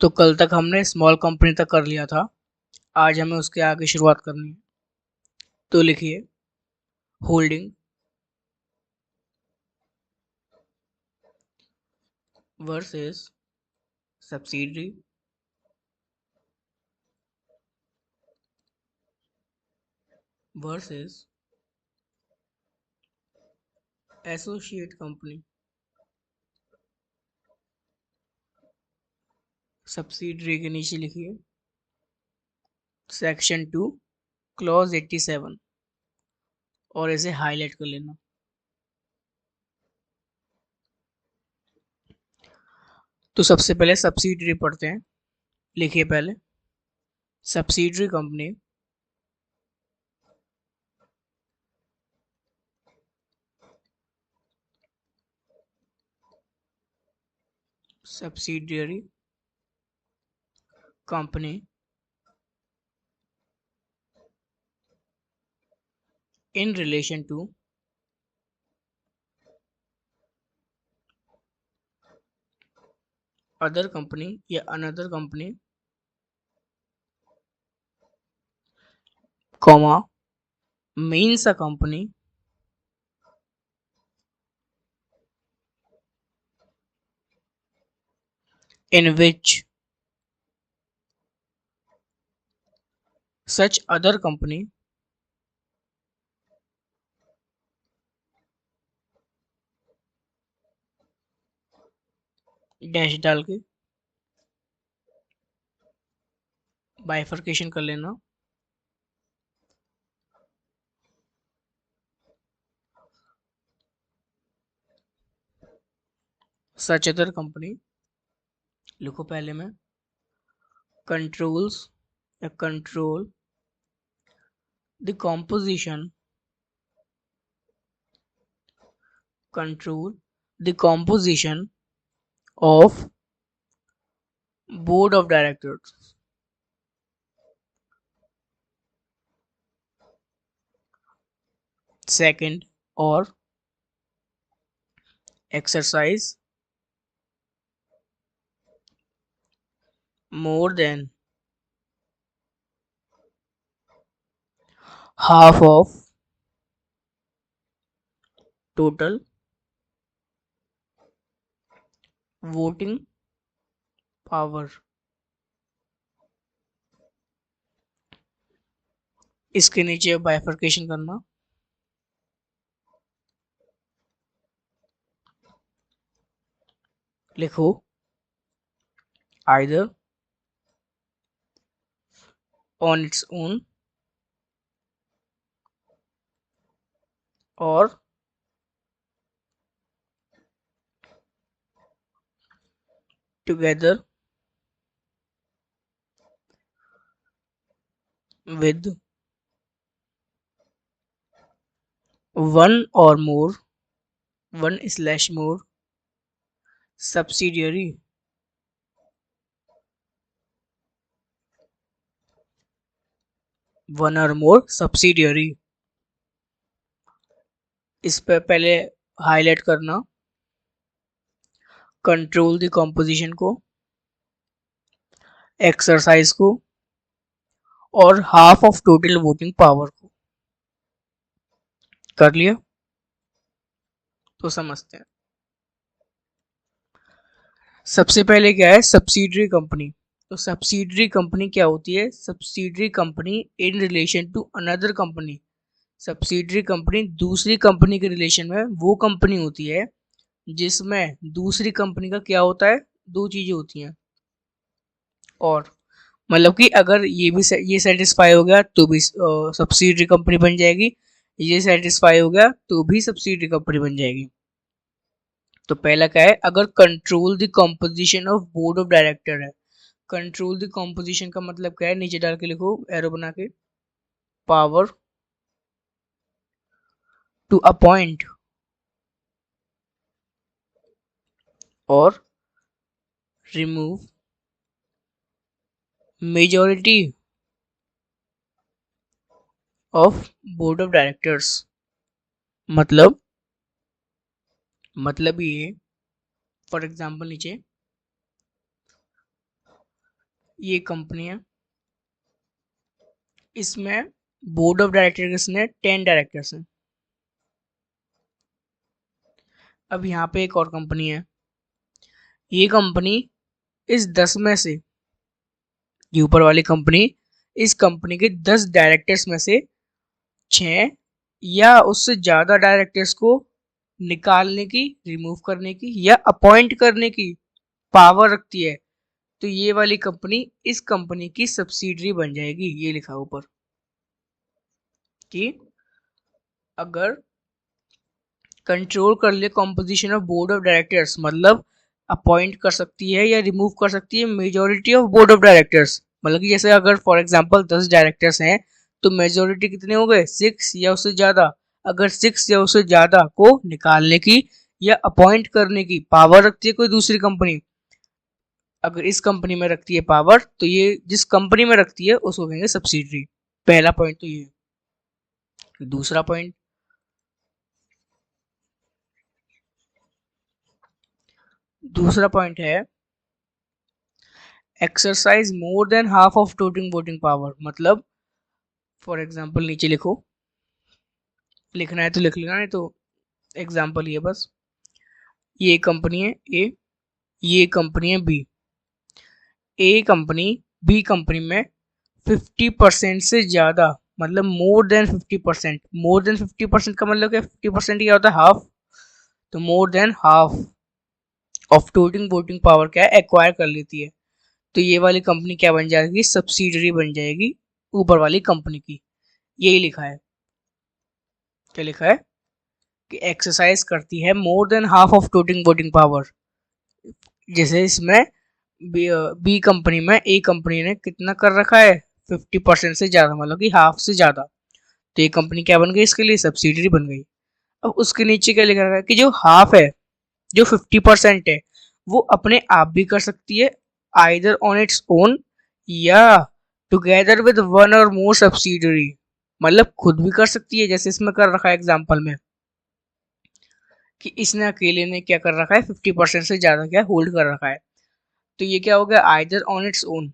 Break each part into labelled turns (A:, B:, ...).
A: तो कल तक हमने स्मॉल कंपनी तक कर लिया था, आज हमें उसके आगे शुरुआत करनी है। तो लिखिए holding versus subsidiary versus associate company. Subsidiary के नीचे लिखिए सेक्शन 2 क्लॉज 87 और इसे हाईलाइट कर लेना। तो सबसे पहले सब्सिडरी पढ़ते हैं। लिखिए पहले subsidiary company subsidiary company in relation to other company या another company, comma means a company in which such other company dash डाल के बाइफर्केशन कर लेना। सच अदर कंपनी लिखो पहले में कंट्रोल्स या control the composition control the composition of board of directors, second or exercise more than half of total voting power। इसके नीचे बाइफर्केशन करना। लिखो either on its own or together with one or more one/more subsidiary one or more subsidiary। इस पे पहले highlight करना control the composition को, exercise को और half of total voting power को। कर लिया? तो समझते हैं। सबसे पहले क्या है सब्सिडरी कंपनी। तो सब्सिडरी कंपनी क्या होती है? Subsidiary company in relation to another company. Subsidiary company दूसरी कंपनी के रिलेशन में वो कंपनी होती है जिसमें दूसरी कंपनी का क्या होता है, दो चीजें होती हैं। और मतलब कि अगर ये सेटिस्फाई हो गया तो भी सब्सिडरी कंपनी बन जाएगी, ये सेटिस्फाई हो गया तो भी सब्सिडरी कंपनी बन जाएगी। तो पहला क्या है, अगर control the composition of board of director है। कंट्रोल द कॉम्पोजिशन का मतलब क्या है, नीचे डाल के लिखो एरो बना के, पावर टू अपॉइंट और remove majority of board of directors. मतलब ये फॉर एग्जांपल नीचे ये कंपनी है, इसमें बोर्ड ऑफ डायरेक्टर्स ने 10 डायरेक्टर्स हैं। अब यहाँ पे एक और कंपनी है, ये कंपनी इस 10 में से, ये ऊपर वाली कंपनी इस कंपनी के 10 डायरेक्टर्स में से 6 या उससे ज्यादा डायरेक्टर्स को निकालने की, रिमूव करने की या अपॉइंट करने की पावर रखती है। तो ये वाली कंपनी इस कंपनी की सब्सिडरी बन जाएगी। ये लिखा ऊपर कि अगर कंट्रोल कर ले composition of board of directors, मतलब अपॉइंट कर सकती है या रिमूव कर सकती है majority of board of directors. मतलब कि जैसे अगर फॉर एग्जांपल 10 डायरेक्टर्स हैं तो मेजोरिटी कितने हो गए, 6 या उससे ज्यादा। अगर 6 या उससे ज्यादा को निकालने की या अपॉइंट करने की पावर रखती है कोई दूसरी कंपनी, अगर इस कंपनी में रखती है पावर, तो ये जिस कंपनी में रखती है उसको कहेंगे सब्सिडरी। पहला पॉइंट तो ये। दूसरा पॉइंट, दूसरा पॉइंट है exercise more than half of total voting power. मतलब फॉर एग्जांपल नीचे लिखो, लिखना है तो लिख लेना, नहीं तो एग्जांपल ये बस। ये कंपनी है ए, ये कंपनी है बी। ए कंपनी बी कंपनी में 50% से ज्यादा, मतलब मोर देन 50%, मोर देन 50% का मतलब क्या, 50% क्या होता है, हाफ। तो more than half of total voting power क्या है, एक्वायर कर लेती है। तो ये वाली कंपनी क्या बन जाएगी, सब्सिडरी बन जाएगी ऊपर वाली कंपनी की। यही लिखा है, क्या लिखा है कि एक्सरसाइज करती है more than half of total voting power. जैसे इसमें बी कंपनी में ए कंपनी ने कितना कर रखा है, 50% से ज्यादा, मतलब कि हाफ से ज्यादा। तो ये कंपनी क्या बन गई, इसके लिए सब्सिडरी बन गई। अब उसके नीचे क्या लिखा है कि जो हाफ है, जो 50% है, वो अपने आप भी कर सकती है, आइदर ऑन इट्स ओन या टुगेदर विद वन और मोर सब्सिडरी। मतलब खुद भी कर सकती है, जैसे इसमें कर रखा है एग्जाम्पल में कि इसने अकेले ने क्या कर रखा है, 50% से ज्यादा क्या होल्ड कर रखा है। तो ये क्या हो गया, आइदर ऑन इट्स ओन।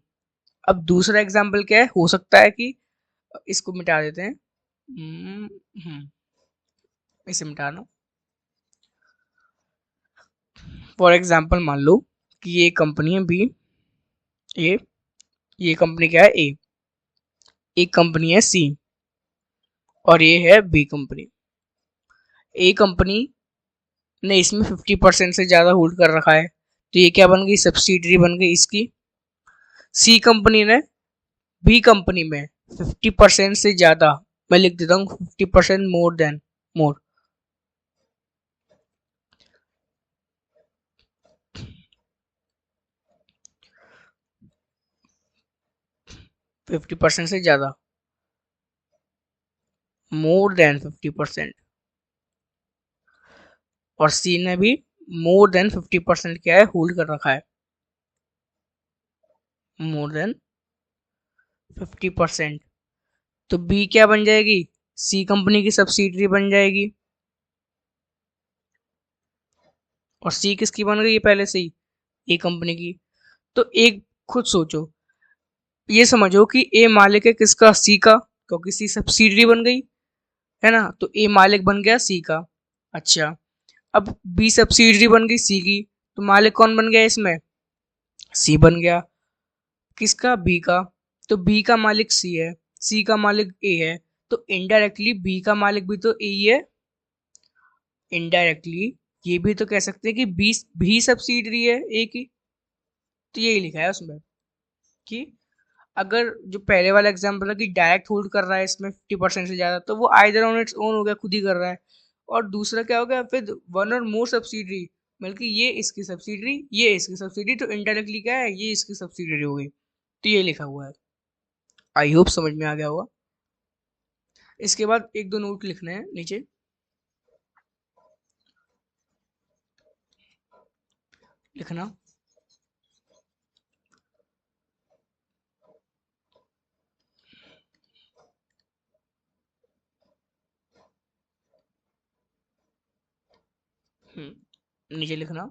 A: अब दूसरा एग्जाम्पल क्या है, हो सकता है कि इसको मिटा देते हैं, इसे मिटाना। फॉर एग्जाम्पल मान लो कि ये कंपनी है बी, ये कंपनी क्या है ए, एक कंपनी है सी और ये है बी कंपनी। ए कंपनी ने इसमें 50% से ज्यादा होल्ड कर रखा है, तो ये क्या बन गई, सब्सिडरी बन गई इसकी। सी कंपनी ने बी कंपनी में 50% से ज्यादा, मैं लिख देता हूँ 50% मोर देन, मोर 50% से ज्यादा, मोर देन 50%। और सी ने भी मोर देन 50% क्या है, होल्ड कर रखा है, मोर देन 50%। तो बी क्या बन जाएगी, सी कंपनी की सब्सिडरी बन जाएगी। और सी किसकी बन गई है पहले से ही, ए कंपनी की। तो एक खुद सोचो, ये समझो कि ए मालिक है किसका, सी का, क्योंकि सी सब्सिडरी बन गई है ना, तो ए मालिक बन गया सी का। अच्छा, अब बी सब्सिडरी बन गई सी की, तो मालिक कौन बन गया इसमें, सी बन गया। किसका, बी का। तो बी का मालिक सी है, सी का मालिक ए है, तो इनडायरेक्टली बी का मालिक भी तो ए ही है। इनडायरेक्टली ये भी तो कह सकते हैं कि बी भी सब्सिडरी है ए की। तो यही लिखा है उसमें कि अगर जो पहले वाला एग्जाम्पल है कि डायरेक्ट होल्ड कर रहा है इसमें 50% से ज्यादा, तो वो आइदर ऑन इट्स ओन हो गया, खुद ही कर रहा है। और दूसरा क्या हो गया, फिर वन और मोर सब्सिडरी, बल्कि ये इसकी सब्सिडरी, ये इसकी सब्सिडरी, तो इनडायरेक्टली क्या है, ये इसकी सब्सिडरी हो गई। तो ये लिखा हुआ है, आई होप समझ में आ गया होगा। इसके बाद एक दो नोट लिखने हैं नीचे, लिखना। नीचे लिखना,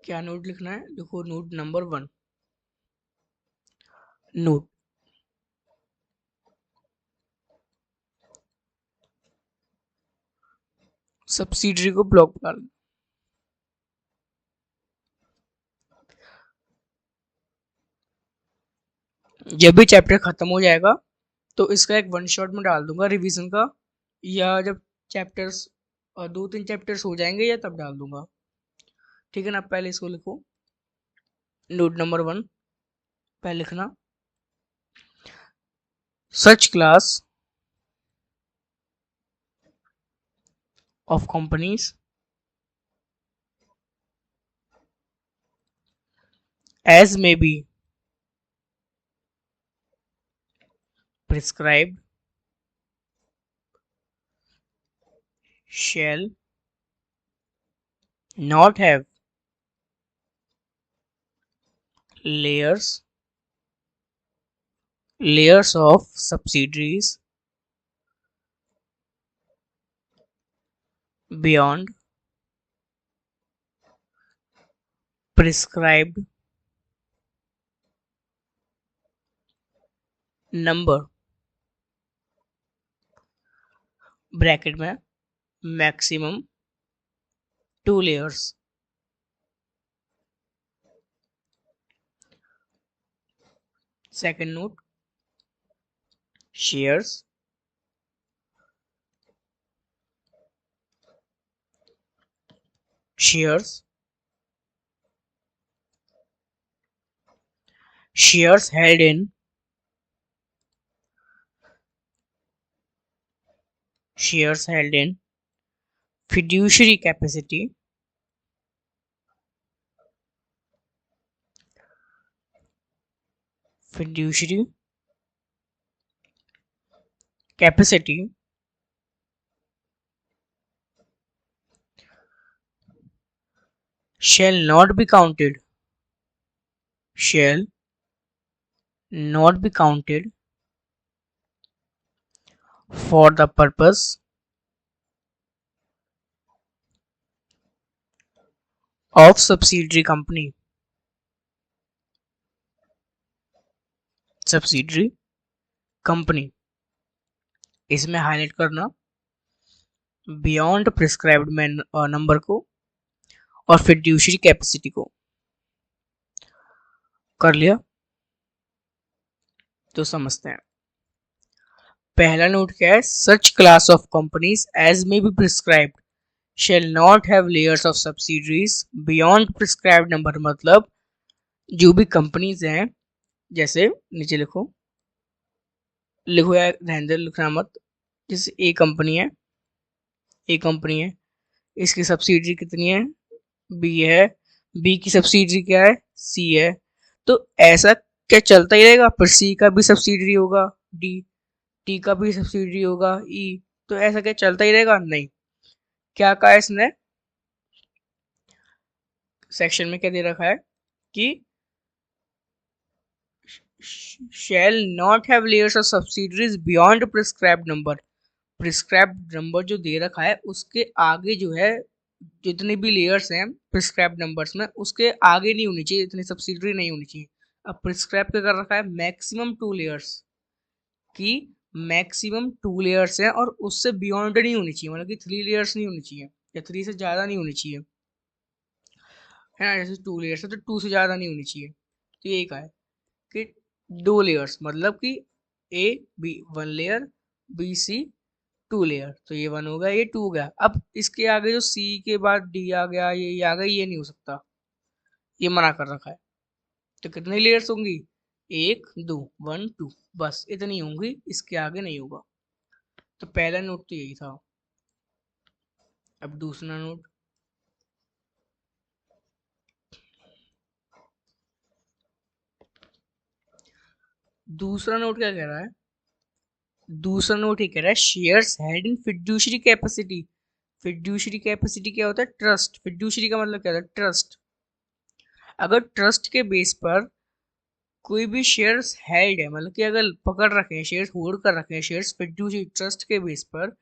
A: क्या नोट लिखना है, देखो नोट नंबर 1, नोट सब्सिडरी को ब्लॉक डाल। जब भी चैप्टर खत्म हो जाएगा तो इसका एक वन शॉट में डाल दूंगा रिवीजन का, या जब चैप्टर्स 2-3 चैप्टर्स हो जाएंगे या तब डाल दूंगा। ठीक है ना, पहले इसको लिखो, नोट नंबर 1 पहले लिखना, सच class of companies as may be prescribed shall not have layers of subsidiaries beyond prescribed number, bracket में maximum 2 layers। Second note, shares held in fiduciary capacity shall not be counted for the purpose of subsidiary company। इसमें highlight करना beyond prescribed number को और fiduciary capacity को। कर लिया तो समझते हैं। पहला नोट क्या है, such class of companies as may be prescribed shall not have layers of subsidiaries beyond prescribed number, मतलब जो भी कंपनीज हैं, जैसे नीचे लिखो यार, ध्यान दे लिखना मत। जैसे ए कंपनी है, इसकी सब्सिडरी कितनी है, बी है, बी की सब्सिडरी क्या है, सी है। तो ऐसा क्या चलता ही रहेगा, फिर सी का भी सब्सिडरी होगा डी, टी का भी सब्सिडरी होगा ई, तो ऐसा क्या चलता ही रहेगा, नहीं। क्या कहा इसने, सेक्शन में क्या दे रखा है कि shall not have layers of subsidiaries beyond prescribed number। Prescribed number जो दे रखा है उसके आगे जो है जितने भी लेयर्स हैं प्रिस्क्राइब्ड नंबर्स में, उसके आगे नहीं होनी चाहिए, इतनी सब्सिडरी नहीं होनी चाहिए। अब प्रिस्क्राइब क्या कर रखा है, मैक्सिमम 2 लेयर्स की, मैक्सिमम 2 लेयर्स हैं और उससे बियॉन्ड नहीं होनी चाहिए, मतलब कि 3 लेयर्स नहीं होनी चाहिए या 3 से ज़्यादा नहीं होनी चाहिए, है ना। जैसे 2 लेयर्स है तो 2 से ज़्यादा नहीं होनी चाहिए। तो यही कहा है कि 2 लेयर्स, मतलब कि A B 1 layer, B C 2 layer, तो ये 1 हो गया, ये 2 हो गया। अब इसके आगे जो सी के बाद डी आ गया, ये आ गया, ये नहीं हो सकता, ये मना कर रखा है। तो कितनी लेयर्स होंगी, 1 2 1 2, बस इतनी होंगी, इसके आगे नहीं होगा। तो पहला नोट तो यही था। अब दूसरा नोट, क्या कह रहा है, दूसरा नोट ये कह रहा है shares held in fiduciary capacity. Fiduciary capacity क्या होता है, ट्रस्ट। फिड्यूशरी का मतलब क्या होता है, ट्रस्ट। अगर ट्रस्ट के बेस पर कोई भी शेयर्स हेल्ड है, मतलब कि अगर पकड़ रखे हैं, शेयर्स होल्ड कर रखे हैं, शेयर्स फिड्यूशरी ट्रस्ट के बेस पर,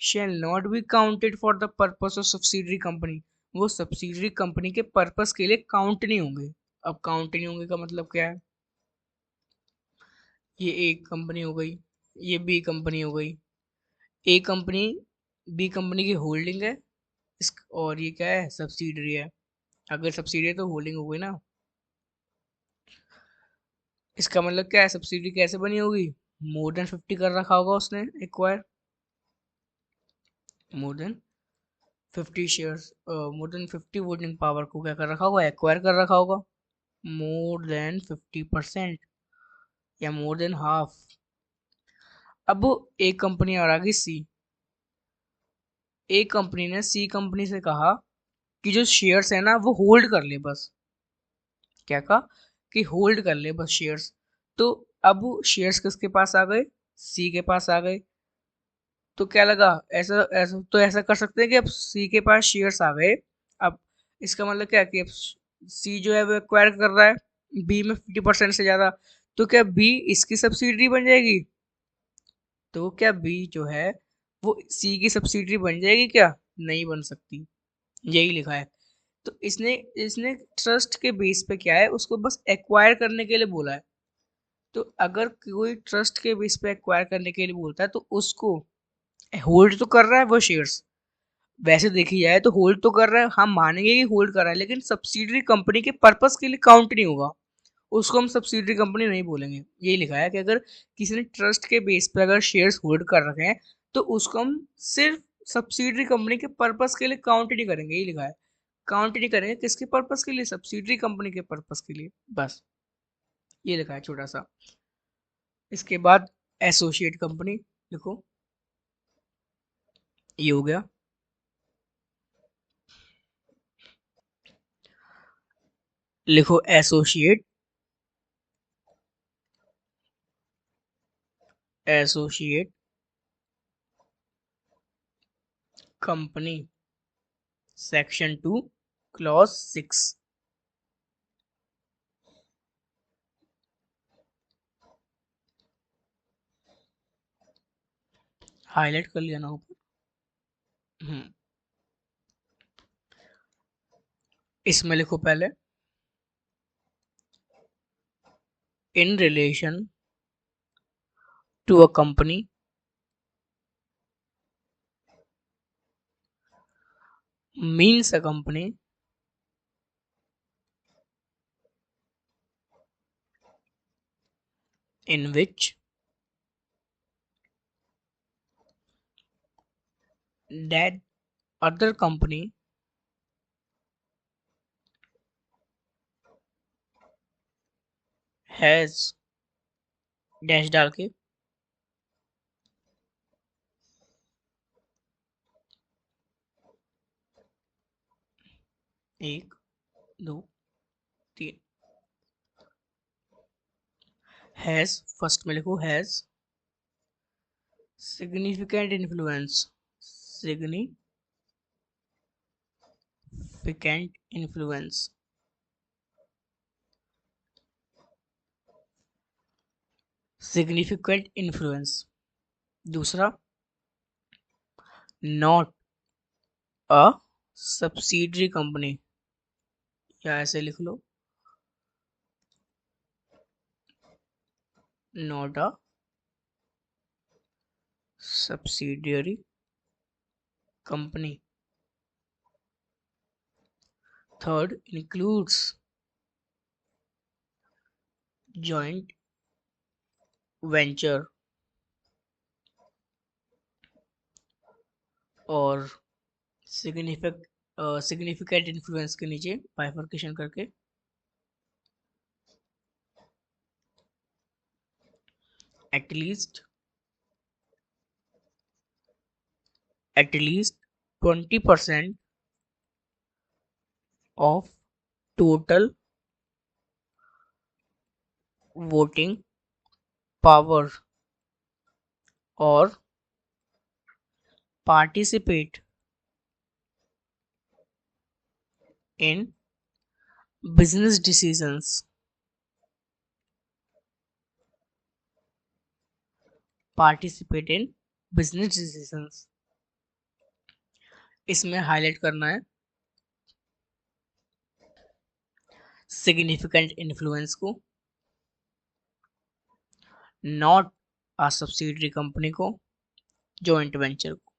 A: shall not be counted for the purpose of subsidiary company, वो सब्सिडरी कंपनी के पर्पस के लिए काउंट नहीं होंगे। अब काउंट नहीं होंगे का मतलब क्या है? ये ए कंपनी हो गई, ये बी कंपनी हो गई। ए कंपनी बी कंपनी की होल्डिंग है, इस और ये क्या है? सब्सिडरी है। अगर सब्सिडरी है तो होल्डिंग हो गई ना। इसका मतलब क्या है? सब्सिडी कैसे बनी होगी? मोर देन 50 कर रखा होगा उसने acquire, more than 50 shares, more than 50 voting power को क्या कर रखा होगा? एक्वायर कर रखा होगा। मोर देन 50% या मोर देन हाफ। अब एक कंपनी और आ गई सी। एक कंपनी ने सी कंपनी से कहा कि जो शेयर्स है ना वो होल्ड कर ले बस। क्या कहा? कि होल्ड कर ले बस शेयर्स। तो अब शेयर्स किसके पास आ गए? सी के पास आ गए। तो क्या लगा? ऐसा ऐसा तो ऐसा कर सकते हैं कि अब सी के पास शेयर्स आ गए। अब इसका मतलब क्या है कि अब सी जो है वो एक्वायर कर रहा है बी में 50% से ज्यादा। तो क्या बी इसकी सब्सिडरी बन जाएगी? तो क्या बी जो है वो सी की सब्सिडरी बन जाएगी क्या? नहीं बन सकती। यही लिखा है। तो इसने इसने ट्रस्ट के बेस पे क्या है, उसको बस एक्वायर करने के लिए बोला है। तो अगर कोई ट्रस्ट के बेस पे एक्वायर करने के लिए बोलता है तो उसको होल्ड तो कर रहा है वो शेयर्स। वैसे देखी जाए तो होल्ड तो कर रहा है, हम मानेंगे कि होल्ड कर रहा है, लेकिन सब्सिडरी कंपनी के पर्पस के लिए काउंट नहीं होगा। उसको हम सब्सिडरी कंपनी नहीं बोलेंगे। यही लिखा है कि अगर किसी ने ट्रस्ट के बेस पे अगर शेयर्स होल्ड कर रखे हैं तो उसको हम सिर्फ सब्सिडरी कंपनी के पर्पस के लिए काउंट नहीं करेंगे। यही लिखा है, काउंट नहीं करेंगे किसके पर्पस के लिए? सब्सिडरी कंपनी के पर्पस के लिए बस। ये लिखा है छोटा सा। इसके बाद एसोसिएट कंपनी लिखो। ये हो गया। लिखो associate, associate company section 2 clause 6। Highlight कर लिया ना ऊपर। इसमें लिखो पहले, in relation to a company means a company in which that other company has dash डाल के एक दो तीन। हैज फर्स्ट में लिखो, has significant influence, significant influence, significant influence. दूसरा, नॉट अ सब्सिडरी कंपनी, या ऐसे लिख लो, not a subsidiary company. Third, includes joint venture और सिग्निफिकेंट इन्फ्लुएंस के नीचे बाइफर्केशन करके at least 20% of total voting power और participate in business decisions, participate in business decisions. इसमें हाईलाइट करना है सिग्निफिकेंट इन्फ्लुएंस को, नॉट अ सब्सिडरी कंपनी को, जॉइंट वेंचर को।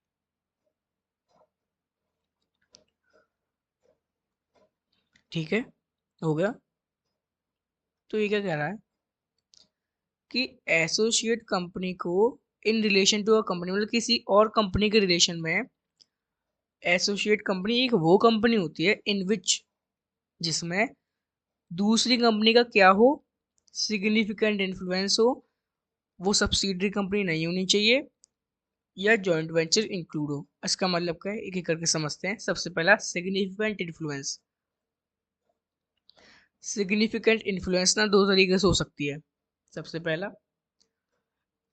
A: ठीक है, हो गया। तो ये क्या कह रहा है कि एसोसिएट कंपनी को in relation to a company, मतलब किसी और कंपनी के रिलेशन में एसोसिएट कंपनी एक वो कंपनी होती है इन विच, जिसमें दूसरी कंपनी का क्या हो, सिग्निफिकेंट इन्फ्लुएंस हो, वो सब्सिडरी कंपनी नहीं होनी चाहिए या जॉइंट वेंचर इंक्लूड हो। इसका मतलब क्या है, एक एक करके समझते हैं। सबसे पहला सिग्निफिकेंट इन्फ्लुएंस। सिग्निफिकेंट इन्फ्लुएंस ना दो तरीके से हो सकती है। सबसे पहला,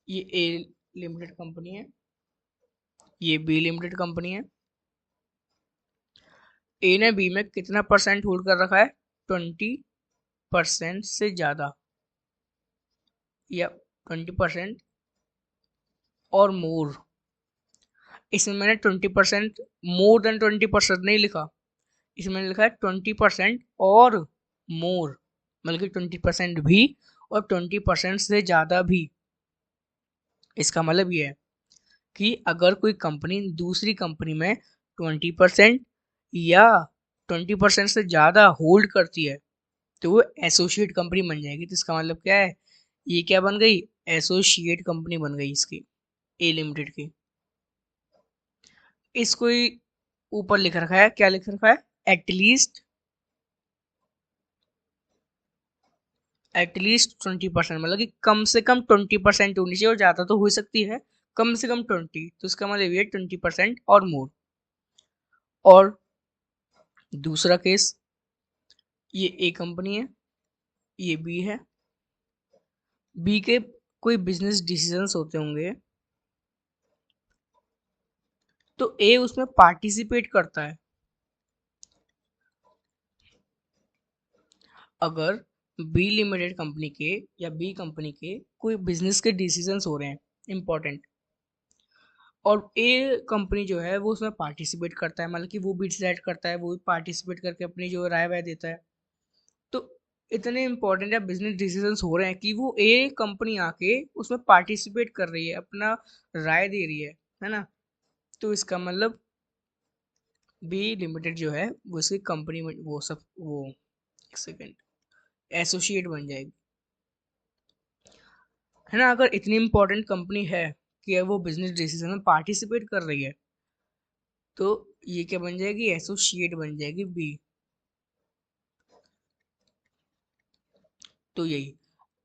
A: ये ए लिमिटेड कंपनी है, ये बी लिमिटेड कंपनी है। ए ने बी में कितना परसेंट होल्ड कर रखा है, 20% से ज्यादा, या 20% और मोर। इसमें मैंने 20%, मोर देन 20% नहीं लिखा, इसमें लिखा है 20% और मोर, मतलब कि 20% भी और 20% से ज्यादा भी। इसका मतलब ये है कि अगर कोई कंपनी दूसरी कंपनी में 20% या 20% से ज्यादा होल्ड करती है तो वो एसोसिएट कंपनी बन जाएगी। तो इसका मतलब क्या है, ये क्या बन गई, एसोसिएट कंपनी बन गई इसकी, ए लिमिटेड की। इसको ही ऊपर लिख रखा है, क्या लिख रखा है, एटलीस्ट 20%, मतलब कि कम से कम 20% होनी चाहिए, और ज्यादा तो हो सकती है, कम से कम 20। तो इसका मतलब ये 20% और मोर। और दूसरा केस, ये ए कंपनी है, ये बी है, बी के कोई बिजनेस डिसीजंस होते होंगे तो ए उसमें पार्टिसिपेट करता है। अगर बी लिमिटेड कंपनी के या बी कंपनी के कोई बिजनेस के डिसीजंस हो रहे हैं इंपॉर्टेंट, और ए कंपनी जो है वो उसमें पार्टिसिपेट करता है, मतलब कि वो भी डिसाइड करता है, वो पार्टिसिपेट करके अपनी जो राय वाय देता है। तो इतने इंपॉर्टेंट या बिजनेस डिसीजंस हो रहे हैं कि वो ए कंपनी आके उसमें पार्टिसिपेट कर रही है, अपना राय दे रही है ना। तो इसका मतलब बी लिमिटेड जो है वो इसकी कंपनी में वो सब वो, एक सेकेंड, एसोसिएट बन जाएगी, है ना। अगर इतनी इंपॉर्टेंट कंपनी है कि वो बिजनेस डिसीजन में पार्टिसिपेट कर रही है तो ये क्या बन जाएगी, एसोसिएट बन जाएगी बी। तो यही,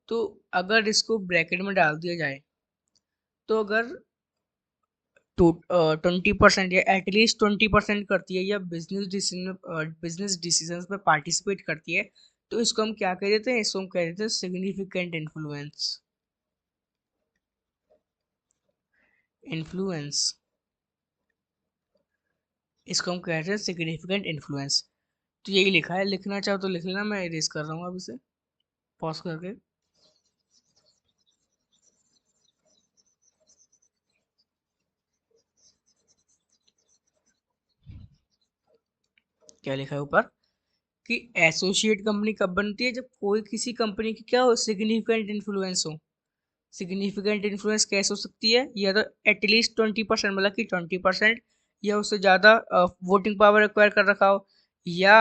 A: तो अगर इसको ब्रैकेट में डाल दिया जाए तो अगर तो 20% या एटलीस्ट 20% करती है या बिजनेस डिसीजन में पार्टिसिपेट करती है, तो इसको हम क्या कह देते हैं, इसको हम कह देते हैं सिग्निफिकेंट इन्फ्लुएंस। इन्फ्लुएंस, इसको हम कहते हैं सिग्निफिकेंट इन्फ्लुएंस। तो यही लिखा है, लिखना चाहो तो लिख लेना, मैं इरेज कर रहा हूँ अब इसे पॉज करके। क्या लिखा है ऊपर, कि एसोसिएट कंपनी कब बनती है, जब कोई किसी कंपनी की क्या हो, सिग्निफिकेंट इन्फ्लुएंस हो। सिग्निफिकेंट इन्फ्लुएंस कैसे हो सकती है, या तो एटलीस्ट 20%, मतलब कि 20% या उससे ज़्यादा वोटिंग पावर एक्वायर कर रखा हो, या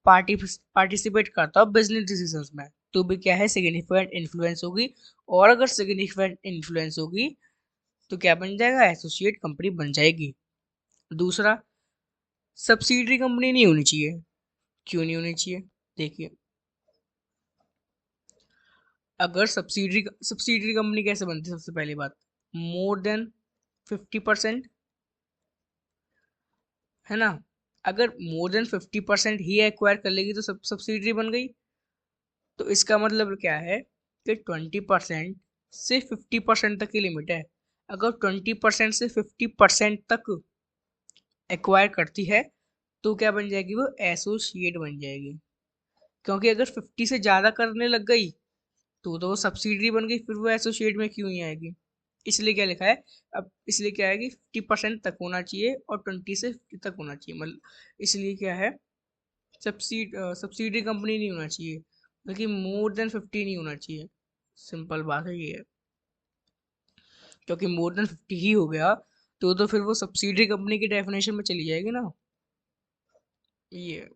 A: पार्टिसिपेट करता हो बिजनेस डिसीजंस में, तो भी क्या है, सिग्निफिकेंट इन्फ्लुएंस होगी। और अगर सिग्निफिकेंट इन्फ्लुएंस होगी तो क्या बन जाएगा, एसोसिएट कंपनी बन जाएगी। दूसरा, सब्सिडरी कंपनी नहीं होनी चाहिए। क्यों नहीं होनी चाहिए, देखिए, अगर सब्सिडरी कंपनी कैसे बनती है, सबसे पहली बात, मोर देन 50%, है ना। अगर मोर देन 50% ही एक्वायर कर लेगी तो सब सब्सिडरी बन गई। तो इसका मतलब क्या है कि 20% से 50% तक की लिमिट है। अगर 20% से 50% तक एक्वायर करती है तो क्या बन जाएगी, वो एसोसिएट बन जाएगी। क्योंकि अगर 50 से ज़्यादा करने लग गई तो वो सब्सिडरी बन गई, फिर वो एसोसिएट में क्यों नहीं आएगी। इसलिए क्या लिखा है, अब इसलिए क्या है कि 50% तक होना चाहिए और 20 से 50 तक होना चाहिए, मतलब इसलिए क्या है, सब्सिडरी कंपनी नहीं होना चाहिए, बल्कि मोर देन 50 नहीं होना चाहिए। सिंपल बात है ये है, क्योंकि मोर देन 50 ही हो गया तो फिर वो सब्सिडरी कंपनी की डेफिनेशन में चली जाएगी ना। ये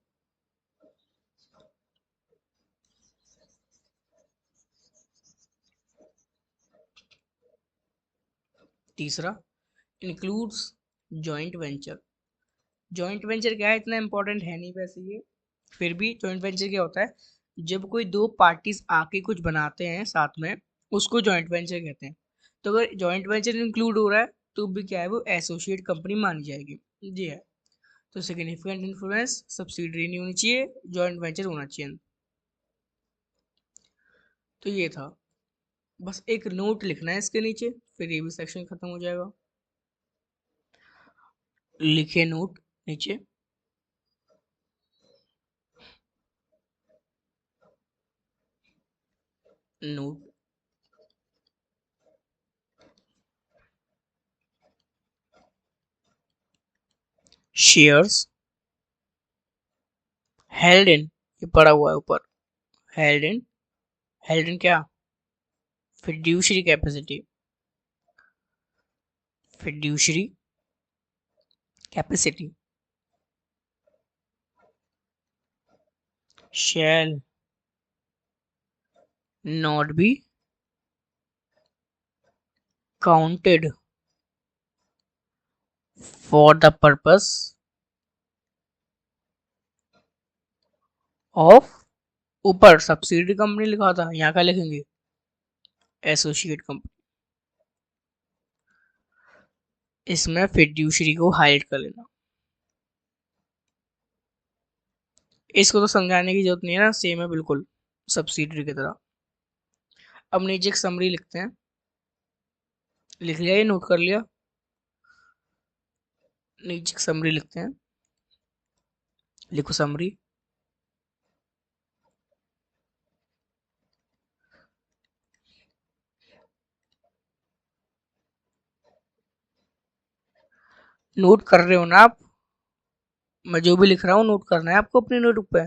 A: तीसरा, includes joint venture. Joint venture क्या है, इतना इंपॉर्टेंट है नहीं वैसे ये, फिर भी जॉइंट वेंचर क्या होता है, जब कोई दो पार्टीज आके कुछ बनाते हैं साथ में, उसको जॉइंट वेंचर कहते हैं। तो अगर जॉइंट वेंचर इंक्लूड हो रहा है तो भी क्या है, वो एसोसिएट कंपनी मानी जाएगी। जी है। तो सिग्निफिकेंट इन्फ्लुएंस सब्सिडरी नहीं होनी चाहिए, जॉइंट वेंचर होना चाहिए। तो ये था, बस एक नोट लिखना है इसके नीचे, फिर ये भी सेक्शन खत्म हो जाएगा। लिखे नोट नीचे, नोट शेयर्स हेल्ड इन, ये पड़ा हुआ है ऊपर, हेल्ड इन, हेल्ड इन क्या, fiduciary capacity, fiduciary capacity, shall not be counted for the purpose of, ऊपर सब्सिडी कंपनी लिखा था, यहाँ का लिखेंगे एसोसिएट कंपनी, इसमें फिड्यूशरी को हाइड कर लेना। इसको तो समझाने की जरूरत नहीं है ना, सेम है बिल्कुल सब्सिडरी की तरह। अब नीचे एक समरी लिखते हैं, लिख लिया, ये नोट कर लिया, नीचे एक समरी लिखते हैं, लिखो समरी। नोट कर रहे हो ना आप, मैं जो भी लिख रहा हूँ नोट करना है आपको अपनी नोटबुक पे,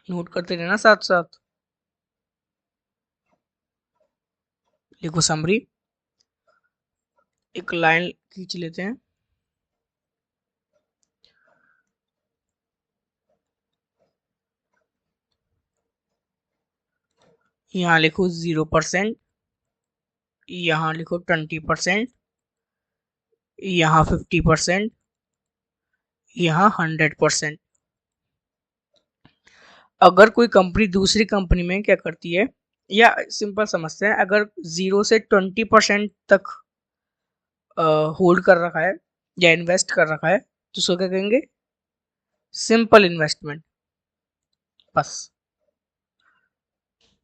A: नोट करते रहना साथ साथ। लिखो समरी, एक लाइन खींच लेते हैं, यहाँ लिखो 0%, यहाँ लिखो 20%, यहाँ 50%, यहाँ 100%। अगर कोई कंपनी दूसरी कंपनी में क्या करती है, या सिंपल समझते हैं, अगर 0 से 20% तक होल्ड कर रखा है या इन्वेस्ट कर रखा है तो उसको क्या कहेंगे, सिंपल इन्वेस्टमेंट। बस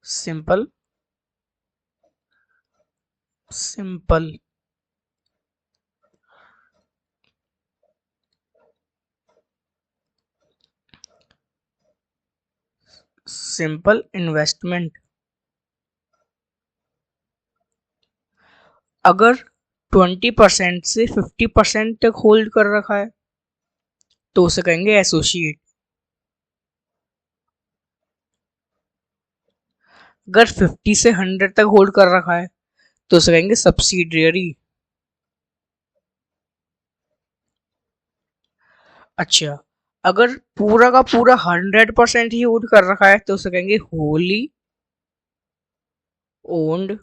A: सिंपल, सिंपल सिंपल इन्वेस्टमेंट। अगर 20% से 50% तक होल्ड कर रखा है तो उसे कहेंगे एसोसिएट। अगर 50 से 100 तक होल्ड कर रखा है तो उसे कहेंगे सब्सिडियरी। अच्छा, अगर पूरा का पूरा 100% ही होल्ड कर रखा है तो उसे कहेंगे होली ओन्ड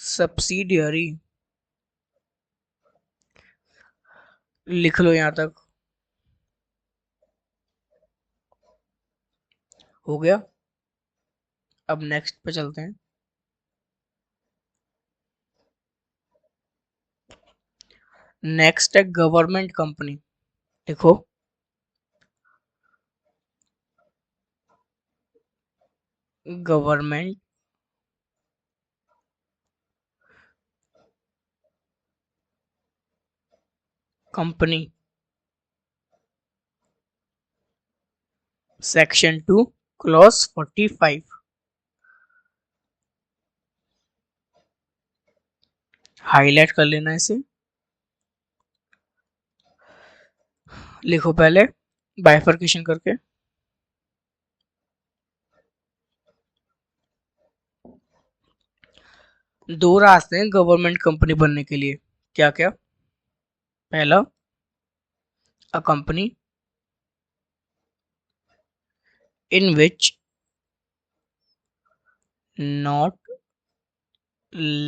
A: सब्सिडियरी। लिख लो यहां तक, हो गया। अब नेक्स्ट पे चलते हैं। नेक्स्ट है गवर्नमेंट कंपनी। देखो, government company, section 2 clause 45, highlight कर लेना इसे। लिखो पहले बाइफर्केशन करके। दो रास्ते हैं गवर्नमेंट कंपनी बनने के लिए। क्या क्या? पहला, अ company in which not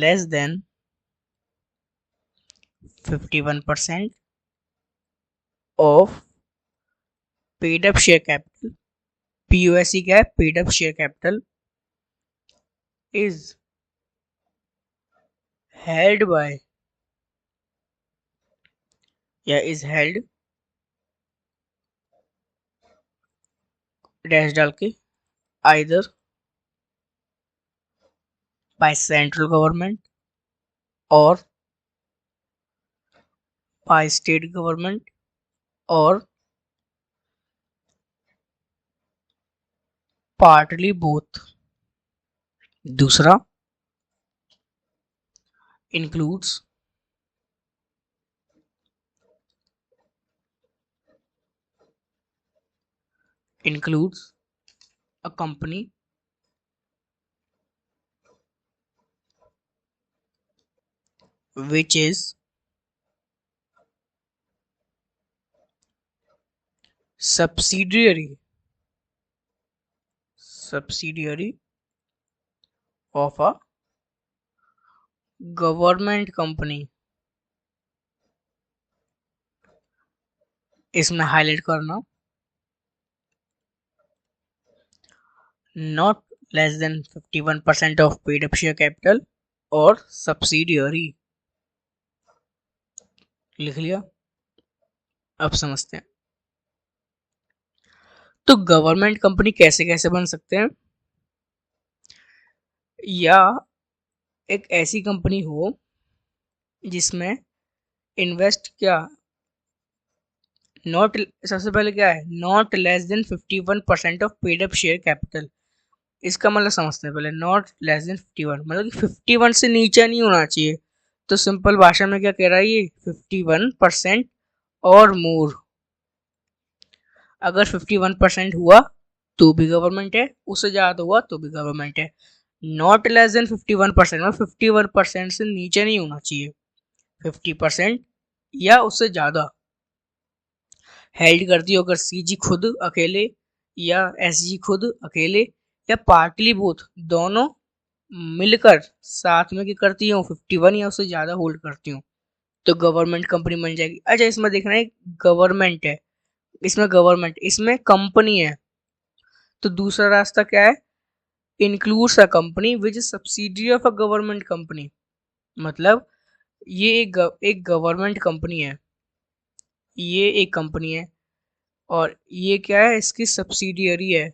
A: less than 51% of paid up share capital, POSE क्या है? Paid up share capital is held by या is held डैश डाल के either by central government or by state government or partly both. दूसरा, includes a company which is subsidiary of a government company. इसमें highlight करना, not less than 51% of paid up share capital और subsidiary. लिख लिया? अब समझते हैं। तो गवर्नमेंट कंपनी कैसे कैसे बन सकते हैं? या एक ऐसी कंपनी हो जिसमें इन्वेस्ट क्या, नॉट, सबसे पहले क्या है, not less than 51% of paid up share capital. इसका मतलब समझते हैं पहले। नॉट लेस देन 51 मतलब कि 51 से नीचे नहीं होना चाहिए। तो सिंपल भाषा में क्या कह रहा है ये? 51% और मोर। अगर 51% हुआ तो भी गवर्नमेंट है, उससे ज्यादा हुआ तो भी गवर्नमेंट है। नॉट लेस देन 51% में 51% से नीचे नहीं होना चाहिए, 50% या उससे ज्यादा। हेल्ड करती हो अगर सीजी खुद अकेले या एसजी खुद अकेले या पार्टली बोथ, दोनों मिलकर साथ में क्या करती हूँ, 51 या उससे ज्यादा होल्ड करती हूँ, तो गवर्नमेंट कंपनी बन जाएगी। अच्छा, इसमें देखना है गवर्नमेंट है, इसमें गवर्नमेंट, इसमें कंपनी है। तो दूसरा रास्ता क्या है? Includes a company which is subsidiary of a government company. मतलब ये एक गवर्नमेंट कंपनी है, ये एक कंपनी है और ये क्या है, इसकी सब्सिडियरी है,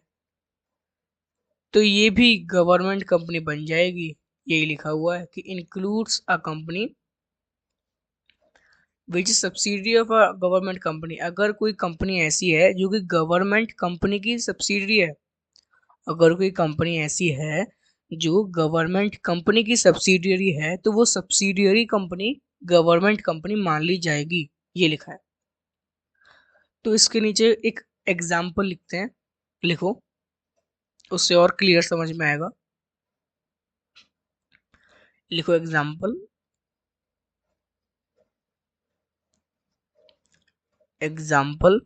A: तो ये भी गवर्नमेंट कंपनी बन जाएगी। यही लिखा हुआ है कि includes a company which is subsidiary of a government company. अगर कोई कंपनी ऐसी है जो कि गवर्नमेंट कंपनी की सब्सिडियरी है, अगर कोई कंपनी ऐसी है जो गवर्नमेंट कंपनी की सब्सिडियरी है, तो वो सब्सिडियरी कंपनी गवर्नमेंट कंपनी मान ली जाएगी। ये लिखा है। तो इसके नीचे एक एग्जाम्पल लिखते हैं, लिखो, उससे और क्लियर समझ में आएगा। लिखो एग्जाम्पल, एग्जाम्पल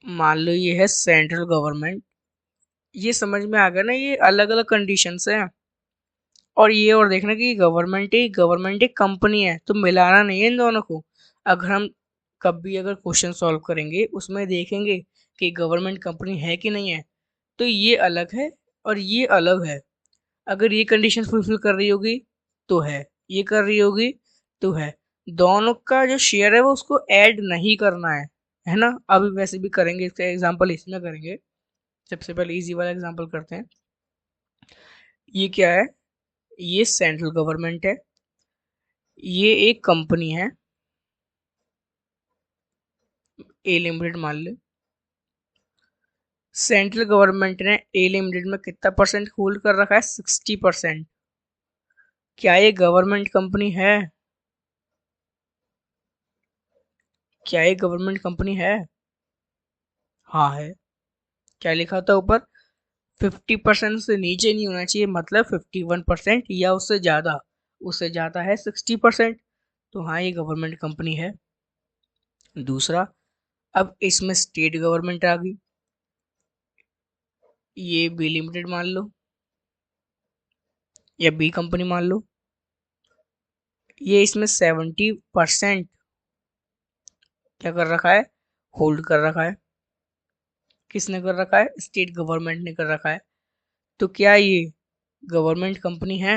A: मान लो ये है सेंट्रल गवर्नमेंट। ये समझ में आ गया ना, ये अलग अलग कंडीशंस हैं। और ये और देखना कि गवर्नमेंट एक कंपनी है, तो मिलाना नहीं है इन दोनों को। अगर हम कभी अगर क्वेश्चन सॉल्व करेंगे उसमें देखेंगे कि गवर्नमेंट कंपनी है कि नहीं है, तो ये अलग है और ये अलग है। अगर ये कंडीशन फुलफिल कर रही होगी तो है, ये कर रही होगी तो है। दोनों का जो शेयर है वो उसको ऐड नहीं करना है ना। अभी वैसे भी करेंगे, इसका एग्जांपल इसमें करेंगे। सबसे पहले इजी वाला एग्जांपल करते हैं। ये क्या है? ये सेंट्रल गवर्नमेंट है, ये एक कंपनी है ए लिमिटेड मान ले। सेंट्रल गवर्नमेंट ने ए लिमिटेड में कितना परसेंट होल्ड कर रखा है? 60%। क्या ये गवर्नमेंट कंपनी है? क्या ये गवर्नमेंट कंपनी है? हाँ है। क्या लिखा होता है ऊपर? 50% से नीचे नहीं होना चाहिए, मतलब 51% या उससे ज़्यादा। उससे ज़्यादा है 60%। तो हाँ, ये गवर्नमेंट कंपनी है। दूसरा, अब इसमें स्टेट गवर्नमेंट आ गई। ये बी लिमिटेड मान लो या बी कंपनी मान लो। ये इसमें 70% क्या कर रखा है? होल्ड कर रखा है। किसने कर रखा है? स्टेट गवर्नमेंट ने कर रखा है। तो क्या ये गवर्नमेंट कंपनी है?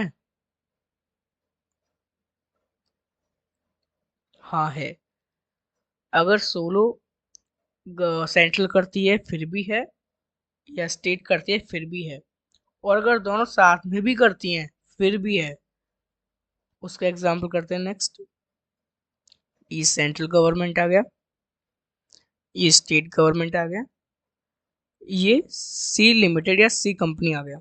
A: हाँ है। अगर सोलो सेंट्रल करती है फिर भी है, या स्टेट करती है फिर भी है, और अगर दोनों साथ में भी करती हैं फिर भी है। उसका एग्जाम्पल करते हैं नेक्स्ट। ये सेंट्रल गवर्नमेंट आ गया, ये स्टेट गवर्नमेंट आ गया, ये सी लिमिटेड या सी कंपनी आ गया।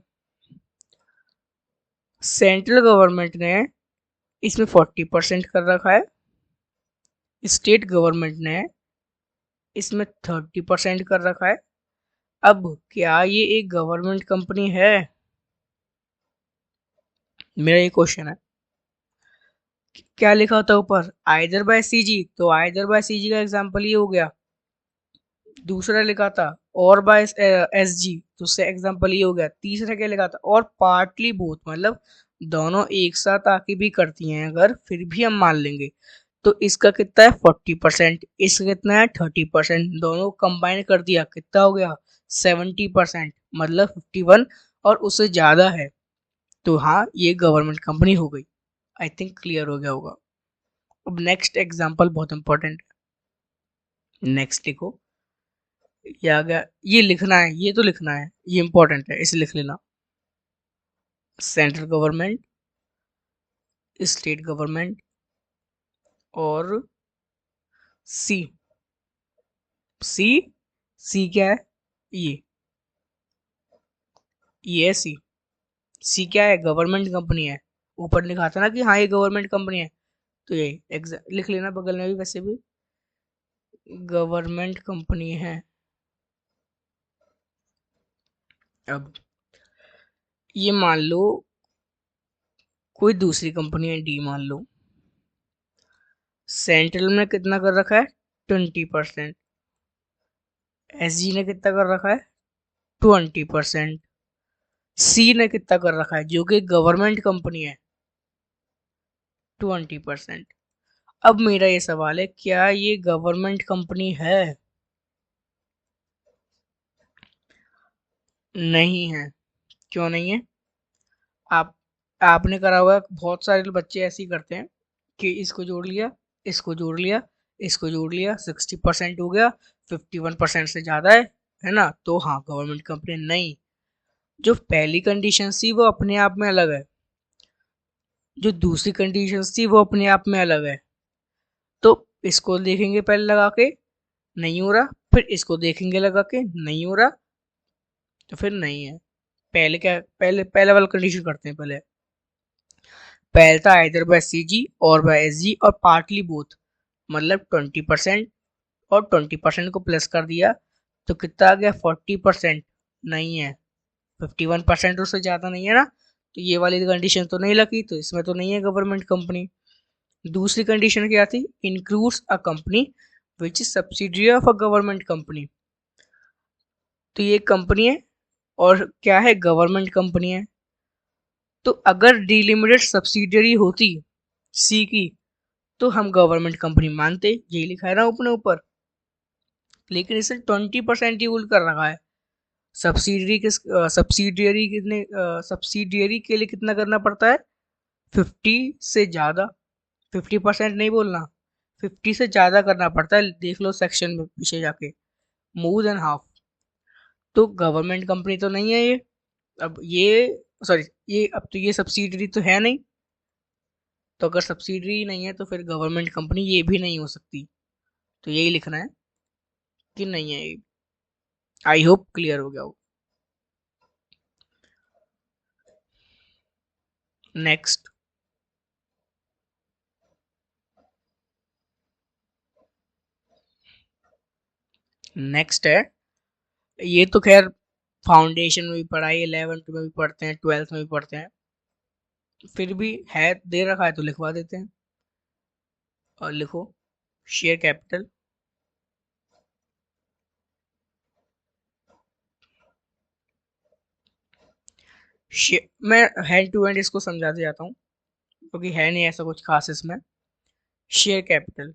A: सेंट्रल गवर्नमेंट ने इसमें 40% कर रखा है, स्टेट गवर्नमेंट ने इसमें 30% कर रखा है। अब क्या ये एक गवर्नमेंट कंपनी है? मेरा ये क्वेश्चन है। क्या लिखा होता है ऊपर? आइदर बाय सीजी, तो आइदर बाय सीजी का एग्जांपल ये हो गया। दूसरा लिखा था और बाय एसजी, तो उससे एग्जांपल ये हो गया। तीसरा क्या लिखा था? और पार्टली बोथ, मतलब दोनों एक साथ आके भी करती हैं अगर, फिर भी हम मान लेंगे। तो इसका कितना है? 40%। इसका कितना है? 30%। दोनों कंबाइन कर दिया, कितना हो गया? 70%, मतलब 51, और उससे ज्यादा है। तो हाँ, ये गवर्नमेंट कंपनी हो गई। आई थिंक क्लियर हो गया होगा। अब नेक्स्ट एग्जांपल बहुत इंपॉर्टेंट है। नेक्स्ट लिखो। ये आ गया। ये लिखना है, ये तो लिखना है, ये इंपॉर्टेंट है, इसे लिख लेना। सेंट्रल गवर्नमेंट, स्टेट गवर्नमेंट और सी। सी, सी क्या है? ये ये है सी। सी क्या है? गवर्नमेंट कंपनी है। ऊपर लिखा था ना कि हाँ ये गवर्नमेंट कंपनी है, तो ये लिख लेना बगल में भी, वैसे भी गवर्नमेंट कंपनी है। अब ये मान लो कोई दूसरी कंपनी है, डी मान लो। सेंट्रल ने कितना कर रखा है? 20%। एसजी ने कितना कर रखा है? 20%। सी ने कितना कर रखा है, जो कि गवर्नमेंट कंपनी है? 20%। अब मेरा ये सवाल है, क्या ये गवर्नमेंट कंपनी है? नहीं है। क्यों नहीं है? आप आपने करा हुआ है, बहुत सारे बच्चे ऐसे ही करते हैं कि इसको जोड़ लिया, इसको जोड़ लिया, इसको जोड़ लिया, 60% हो गया, 51% से ज्यादा है ना, तो हाँ गवर्नमेंट कंपनी नहीं। जो पहली कंडीशन थी वो अपने आप में अलग है, जो दूसरी कंडीशन थी वो अपने आप में अलग है। तो इसको देखेंगे पहले लगा के, नहीं हो रहा, फिर इसको देखेंगे लगा के, नहीं हो रहा, तो फिर नहीं है। पहले क्या, पहले वाला कंडीशन करते हैं पहले। पहले था आइदर बाय सीजी और बाय एसजी और पार्टली बोथ, मतलब 20%, और 20% को प्लस कर दिया, तो कितना आ गया? 40%। नहीं है। 51% उससे ज्यादा नहीं है ना, तो ये वाली कंडीशन तो नहीं लगी, तो इसमें तो नहीं है गवर्नमेंट कंपनी। दूसरी कंडीशन क्या थी? Includes a company which is subsidiary of a government company. तो ये कंपनी है और क्या है? गवर्नमेंट कंपनी है। तो अगर डीलिमिटेड सब्सिडियरी होती सी की, तो हम गवर्नमेंट कंपनी मानते, यही लिखा है ना अपने ऊपर। लेकिन इसे 20% यूज कर रखा है। सब्सिडियरी किस सब्सिडियरी कितने सब्सिडियरी के लिए कितना करना पड़ता है? 50 से ज्यादा। 50% नहीं बोलना, 50 से ज्यादा करना पड़ता है, देख लो सेक्शन में पीछे जाके, मोर देन हाफ। तो गवर्नमेंट कंपनी तो नहीं है ये। अब ये, सॉरी, ये अब तो ये सब्सिडरी तो है नहीं, तो अगर सब्सिडरी नहीं है तो फिर गवर्नमेंट कंपनी ये भी नहीं हो सकती। तो यही लिखना है कि नहीं है ये। आई होप क्लियर हो गया हो। नेक्स्ट, नेक्स्ट है, ये तो खैर फाउंडेशन में भी पढ़ा है, 11th में भी पढ़ते हैं, 12th में भी पढ़ते हैं, फिर भी है दे रखा है तो लिखवा देते हैं। और लिखो शेयर कैपिटल। मैं हैंड टू हैंड इसको समझाते जाता हूँ क्योंकि है नहीं ऐसा कुछ खास इसमें। शेयर कैपिटल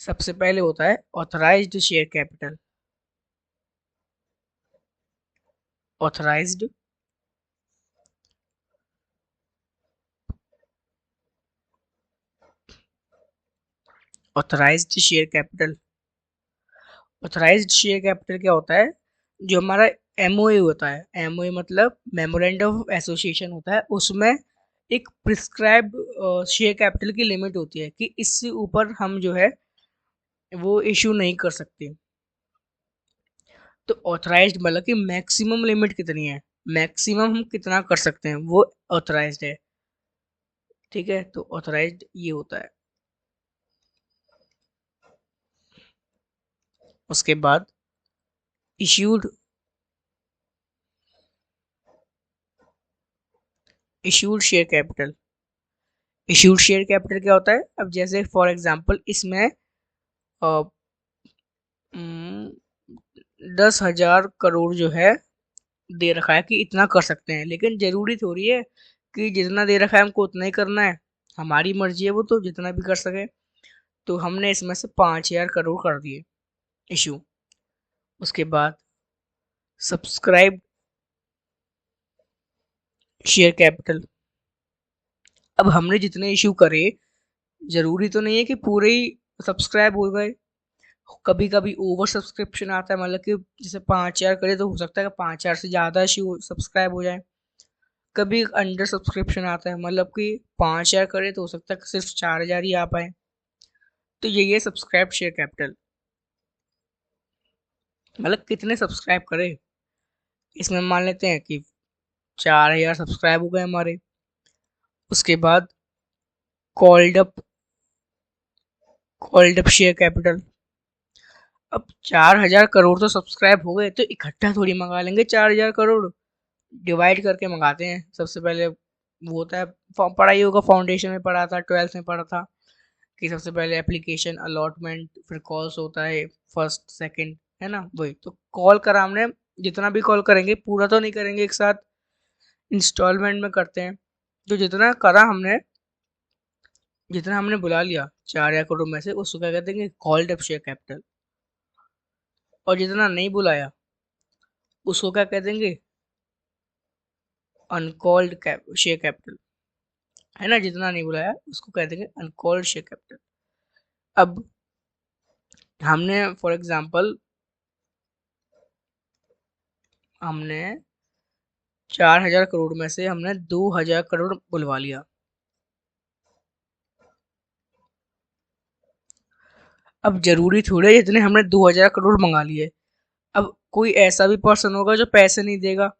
A: सबसे पहले होता है authorised share capital. Authorised authorised share capital. Authorised share capital क्या होता है? जो हमारा एमओए होता है, एमओए मतलब मेमोरेंडम ऑफ एसोसिएशन होता है, उसमें एक प्रिस्क्राइब्ड शेयर कैपिटल की लिमिट होती है कि इससे ऊपर हम जो है वो इशू नहीं कर सकते। तो ऑथराइज्ड मतलब कि मैक्सिमम लिमिट कितनी है, मैक्सिमम हम कितना कर सकते हैं वो ऑथराइज्ड है। ठीक है, तो ऑथराइज्ड ये होता है। उसके बाद issued issued share capital. Issued share capital क्या होता है? अब जैसे फॉर एग्जांपल इसमें 10,000 करोड़ जो है दे रखा है कि इतना कर सकते हैं, लेकिन जरूरी थोड़ी है कि जितना दे रखा है हमको उतना ही करना है। हमारी मर्जी है वो तो जितना भी कर सके। तो हमने इसमें से 5,000 करोड़ कर दिए इशू। उसके बाद सब्सक्राइब शेयर कैपिटल। अब हमने जितने इशू करे जरूरी तो नहीं है कि पूरे ही सब्सक्राइब हो गए। कभी कभी ओवर सब्सक्रिप्शन आता है, मतलब कि जैसे 5,000 करे तो हो सकता है कि 5,000 से ज़्यादा इशू सब्सक्राइब हो जाए। कभी अंडर सब्सक्रिप्शन आता है, मतलब कि 5,000 करे तो हो सकता है कि सिर्फ 4,000 ही आ पाए। तो यही है सब्सक्राइब शेयर कैपिटल, मतलब कितने सब्सक्राइब करे। इसमें मान लेते हैं कि 4,000 सब्सक्राइब हो गए हमारे। उसके बाद कॉल्ड अप शेयर कैपिटल। अब 4,000 करोड़ तो सब्सक्राइब हो गए, तो इकट्ठा थोड़ी मंगा लेंगे 4,000 करोड़, डिवाइड करके मंगाते हैं। सबसे पहले वो होता है, पढ़ाई होगा, फाउंडेशन में पढ़ा था, 12th में पढ़ा था कि सबसे पहले एप्लीकेशन अलॉटमेंट, फिर कॉल्स होता है, फर्स्ट सेकंड, है ना, वही तो कॉल करा हमने। जितना भी कॉल करेंगे पूरा तो नहीं करेंगे एक साथ, इंस्टॉलमेंट में करते हैं। तो जितना करा हमने, जितना हमने बुला लिया 4,000 करोड़ में से, उसको क्या कहते हैं? Called up share capital. और जितना नहीं बुलाया उसको क्या कह देंगे? अनकॉल्ड शेयर कैपिटल, है ना। जितना नहीं बुलाया उसको कह देंगे अनकॉल्ड शेयर कैपिटल। अब हमने फॉर एग्जांपल हमने 4,000 करोड़ में से हमने 2,000 करोड़ बुलवा लिया। अब जरूरी थोड़े जितने हमने 2,000 करोड़ मंगा लिए, अब कोई ऐसा भी पर्सन होगा जो पैसे नहीं देगा।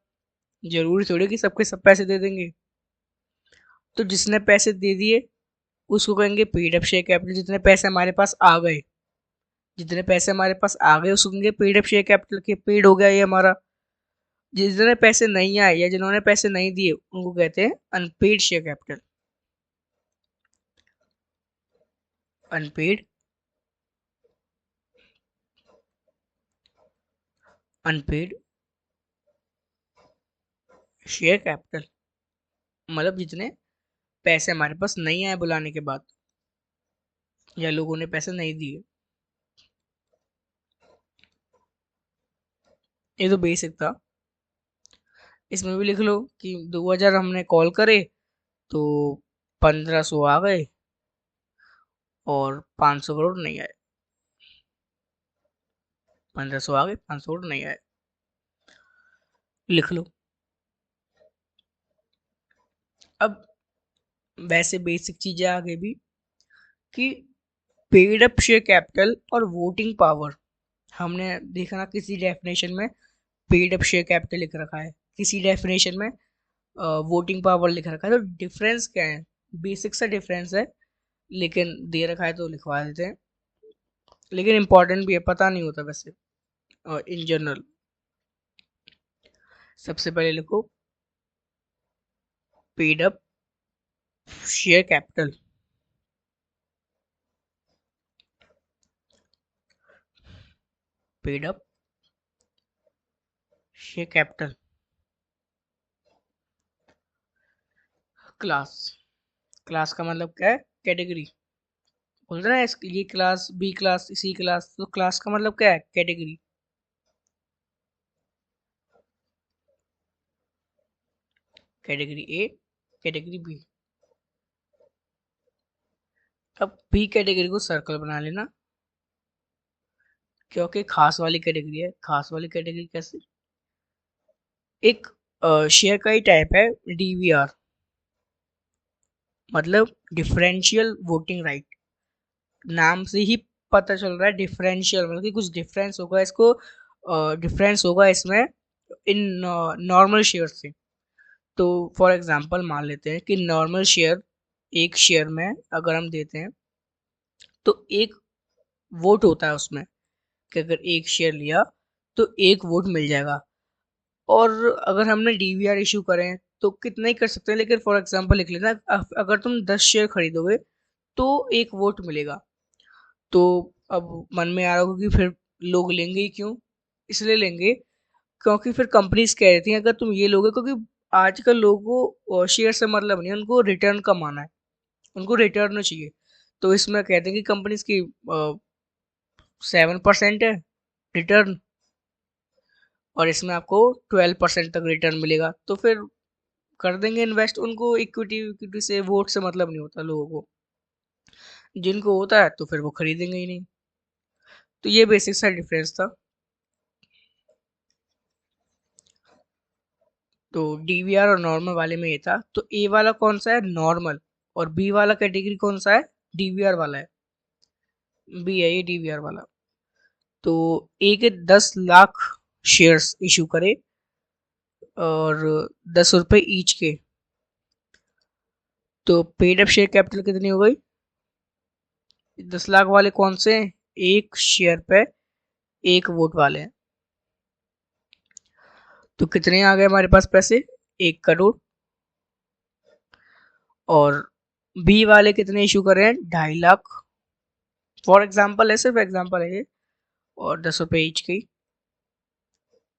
A: जरूरी थोड़ी कि सबके सब पैसे दे देंगे। तो जिसने पैसे दे दिए उसको कहेंगे पेड अप शेयर कैपिटल। जितने पैसे हमारे पास आ गए, जितने पैसे हमारे पास आ गए उसको कहेंगे पेड अप शेयर कैपिटल के, पेड हो गया ये हमारा। जितने पैसे नहीं आए या जिन्होंने पैसे नहीं दिए उनको कहते हैं unpaid share capital. Unpaid unpaid share capital मतलब जितने पैसे हमारे पास नहीं आए बुलाने के बाद, या लोगों ने पैसे नहीं दिए। ये तो बेसिक था। इसमें भी लिख लो कि 2,000 हमने कॉल करे तो 1,500 आ गए और 500 करोड़ नहीं आए। 1,500 आ गए, 500 करोड़ नहीं आए, लिख लो। अब वैसे बेसिक चीजें आ गई भी कि पेड अप शेयर कैपिटल और वोटिंग पावर। हमने देखा ना किसी डेफिनेशन में पेड अप शेयर कैपिटल लिख रखा है, किसी डेफिनेशन में वोटिंग पावर लिख रखा है। तो डिफरेंस क्या है? बेसिक सा डिफरेंस है, लेकिन दे रखा है तो लिखवा देते हैं। लेकिन इम्पोर्टेंट भी है, पता नहीं होता वैसे इन जनरल। सबसे पहले लिखो paid up share capital. Paid up share capital. Class. Class का मतलब क्या है? कैटेगरी। बोलते ना ये class, B class, C class, तो क्लास का मतलब क्या है? Category. Category A, category B. अब बी कैटेगरी को सर्कल बना लेना, क्योंकि खास वाली कैटेगरी है। खास वाली कैटेगरी कैसे? एक शेयर का ही टाइप है डीवीआर, मतलब डिफरेंशियल वोटिंग राइट। नाम से ही पता चल रहा है डिफरेंशियल, मतलब कि कुछ डिफरेंस होगा इसको, डिफरेंस होगा इसमें इन नॉर्मल शेयर से। तो फॉर एग्जांपल मान लेते हैं कि नॉर्मल शेयर, एक शेयर में अगर हम देते हैं तो एक वोट होता है उसमें, कि अगर एक शेयर लिया तो एक वोट मिल जाएगा। और अगर हमने डीवीआर इशू करें तो कितना ही कर सकते हैं, लेकिन फॉर एग्जांपल लिख लेना, अगर तुम 10 शेयर खरीदोगे तो एक वोट मिलेगा। तो अब मन में आ रहा होगा कि फिर लोग लेंगे ही क्यों? इसलिए लेंगे क्योंकि फिर कंपनीज कह रही थी अगर तुम ये लोगे, क्योंकि आजकल लोगों को शेयर से मतलब नहीं, उनको रिटर्न कमाना है, उनको रिटर्न चाहिए। तो इसमें कहते हैं कि कंपनीज की 7% है रिटर्न, और इसमें आपको 12% तक रिटर्न मिलेगा, तो फिर कर देंगे इन्वेस्ट। उनको इक्विटी इक्विटी से, वोट से मतलब नहीं होता लोगों को। जिनको होता है तो फिर वो खरीदेंगे ही नहीं। तो ये बेसिक सा डिफरेंस था। तो डीवीआर और नॉर्मल वाले में ये था। तो ए वाला कौन सा है? नॉर्मल। और बी वाला कैटेगरी कौन सा है? डीवीआर वाला है। बी है ये डीवीआर वाला। तो ए के 10 लाख शेयर्स इशू करे और 10 रुपए ईच के, तो पेड अप शेयर कैपिटल कितनी हो गई? 10 लाख वाले कौन से हैं? एक शेयर पे एक वोट वाले हैं। तो कितने आ गए हमारे पास पैसे? 1 करोड़। और बी वाले कितने इशू कर रहे हैं? 2.5 लाख। फॉर एग्जाम्पल है, सिर्फ एग्जाम्पल है ये। और 10 रुपए ईच की।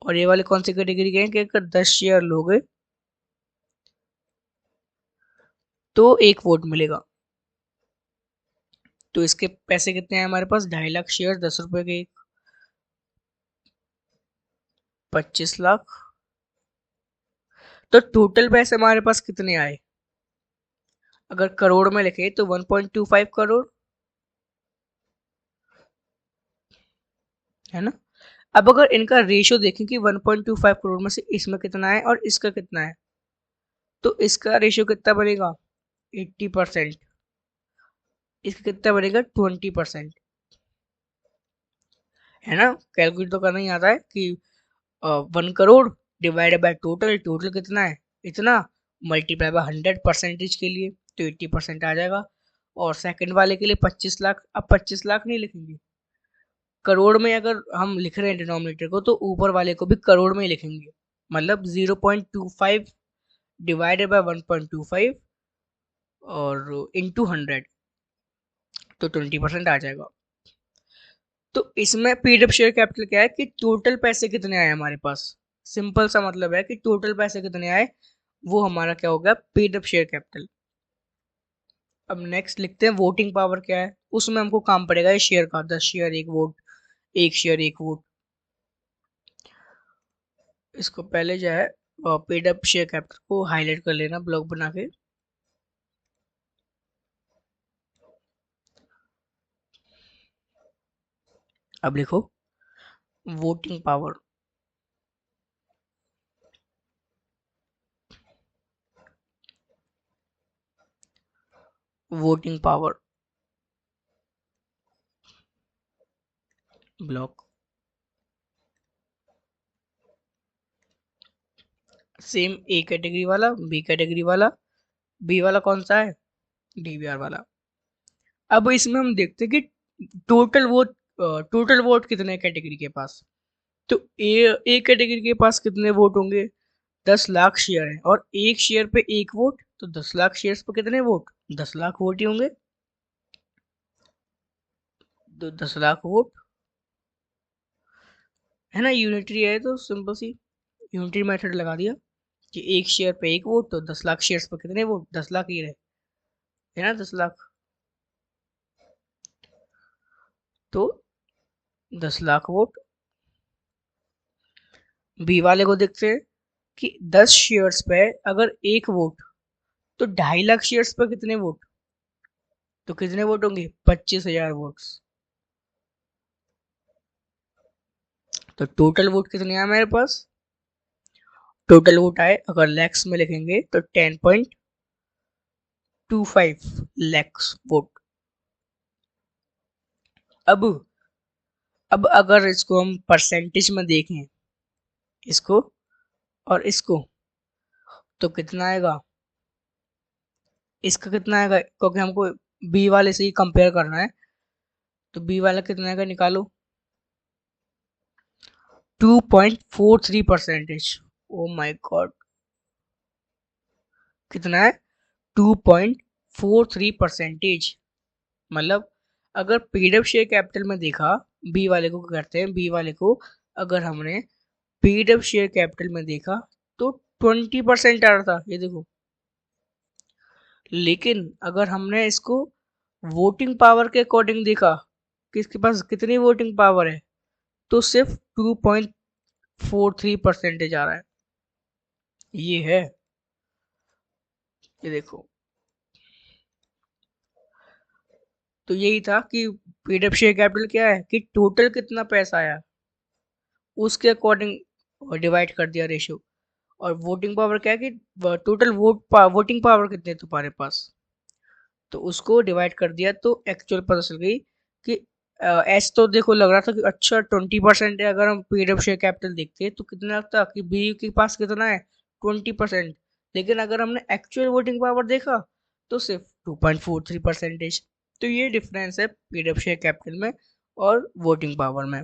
A: और ये वाले कौन सी कैटेगरी के हैं कि अगर 10 शेयर लोगे तो एक वोट मिलेगा। तो इसके पैसे कितने हैं हमारे पास? 2.5 लाख शेयर, 10 रुपए के एक, 25 लाख। तो टोटल पैसे हमारे पास कितने आए? अगर करोड़ में लिखे तो 1.25 करोड़, है ना? अब अगर इनका रेशियो देखें कि 1.25 करोड़ में से इसमें कितना है और इसका कितना है, तो इसका रेशियो कितना बनेगा? 80%। इसका कितना बनेगा? 20%। है ना? कैलकुलेट तो करना ही आता है कि 1 crore divided by total, total कितना है? इतना, मल्टीप्लाई बाय 100 परसेंटेज के लिए तो 80% आ जाएगा। और सेकंड वाले के लिए 25 लाख। अब 25 लाख नहीं लिखेंगे करोड़ में, अगर हम लिख रहे हैं डिनोमिनेटर को तो ऊपर वाले को भी करोड़ में ही लिखेंगे। मतलब 0.25 डिवाइडेड बाय 1.25 और इंटू 100, तो 20% आ जाएगा। तो इसमें पीडअप शेयर कैपिटल क्या है कि टोटल पैसे कितने आए हमारे पास। सिंपल सा मतलब है कि टोटल पैसे कितने आए, वो हमारा क्या हो गया? Paid up share capital. अब नेक्स्ट लिखते हैं वोटिंग पावर क्या है। उसमें हमको काम पड़ेगा ये शेयर का, 10 शेयर एक वोट, एक शेयर एक वोट। इसको पहले जो है पेड अप शेयर कैपिटल को हाईलाइट कर लेना ब्लॉक बना के। अब लिखो voting power. Voting power block. Same A category वाला, बी कैटेगरी वाला, बी वाला कौन सा है? डीवीआर वाला। अब इसमें हम देखते हैं कि टोटल वोट टोटल वोट कितने कैटेगरी के पास, तो ए कैटेगरी के पास कितने वोट होंगे, 10 लाख शेयर है और एक शेयर पे एक वोट, तो 10 लाख शेयर पे कितने वोट, 10 लाख वोट ही होंगे। तो 10 लाख वोट है ना, यूनिटरी है तो सिंपल सी यूनिटरी मेथड लगा दिया कि एक शेयर पे एक वोट, तो 10 लाख शेयर पे कितने वोट, 10 लाख ही रहे, है ना 10 लाख। तो 10 लाख वोट। बी वाले को देखते हैं कि 10 शेयर्स पे अगर एक वोट, तो 2.5 लाख शेयर्स पे कितने वोट, तो कितने वोट होंगे, 25,000 वोट्स। तो टोटल वोट कितने आए मेरे पास, टोटल वोट आए अगर लैक्स में लिखेंगे तो 10.25 लैक्स वोट। अब अगर इसको हम परसेंटेज में देखें, इसको और इसको, तो कितना आएगा, इसका कितना आएगा, क्योंकि हमको बी वाले से ही कंपेयर करना है, तो बी वाला कितना आएगा निकालो, 2.43%। ओ माय गॉड, कितना है, 2.43%। मतलब अगर पीडब्ल्यू शेयर कैपिटल में देखा, बी वाले को करते हैं, बी वाले को अगर हमने पीडब्ल्यू शेयर कैपिटल में देखा तो 20% आ रहा था, ये देखो। लेकिन अगर हमने इसको वोटिंग पावर के अकॉर्डिंग देखा कि इसके पास कितनी वोटिंग पावर है, तो सिर्फ 2.43% आ रहा है, ये है, ये देखो। तो यही था कि पीडब्ल्यू शेयर कैपिटल क्या है कि टोटल कितना पैसा आया उसके अकॉर्डिंग डिवाइड कर दिया रेशियो, और वोटिंग पावर क्या है कि टोटल वोटिंग पावर कितने तुम्हारे पास, तो उसको डिवाइड कर दिया, तो एक्चुअल पता चल गई कि एच तो देखो लग रहा था कि अच्छा 20% है, अगर हम पीडब्ल्यू शेयर कैपिटल देखते हैं तो कितना लगता कि बी के पास कितना है, 20%। लेकिन अगर हमने एक्चुअल वोटिंग पावर देखा तो सिर्फ 2.43%। तो ये डिफरेंस है पीडब्ल्यू शेयर कैपिटल में और वोटिंग पावर में।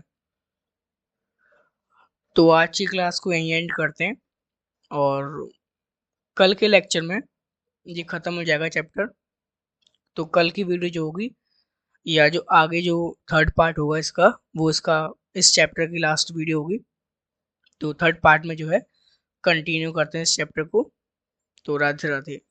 A: तो आज की क्लास को यहीं एंड करते हैं, और कल के लेक्चर में ये खत्म हो जाएगा चैप्टर। तो कल की वीडियो जो होगी, या जो आगे जो थर्ड पार्ट होगा इसका, वो इसका इस चैप्टर की लास्ट वीडियो होगी। तो थर्ड पार्ट में जो है कंटिन्यू करते हैं इस चैप्टर को। तो राधे राधे।